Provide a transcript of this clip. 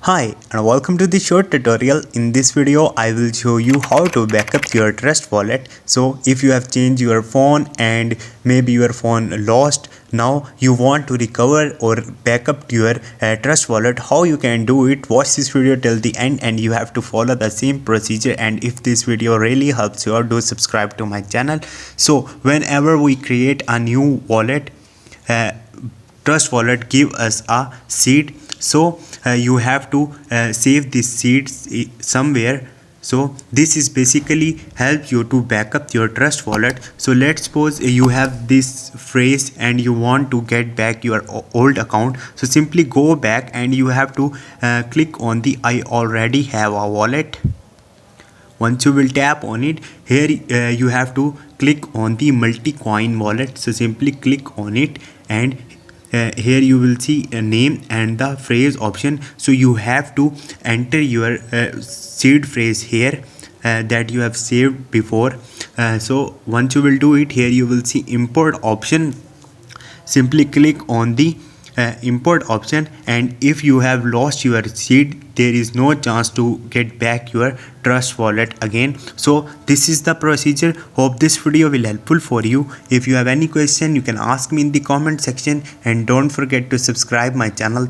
Hi and welcome to the short tutorial. In this video I will show you how to backup your Trust wallet. So if you have changed your phone and maybe your phone lost, now you want to recover or backup your Trust wallet, how you can do it, watch this video till the end and you have to follow the same procedure. And if this video really helps you out, do subscribe to my channel. So whenever we create a new wallet, Trust wallet give us a seed, so you have to save this seeds somewhere. So this is basically help you to backup your Trust wallet. So let's suppose you have this phrase and you want to get back your old account. So simply go back and you have to click on the I already have a wallet. Once you will tap on it, here you have to click on the multi-coin wallet. So simply click on it and here you will see a name and the phrase option. So you have to enter your seed phrase here that you have saved before. So once you will do it, here you will see import option. Simply click on the import option, and if you have lost your seed, there is no chance to get back your Trust wallet again. So this is the procedure. Hope this video will helpful for you. If you have any question, you can ask me in the comment section, and don't forget to subscribe my channel.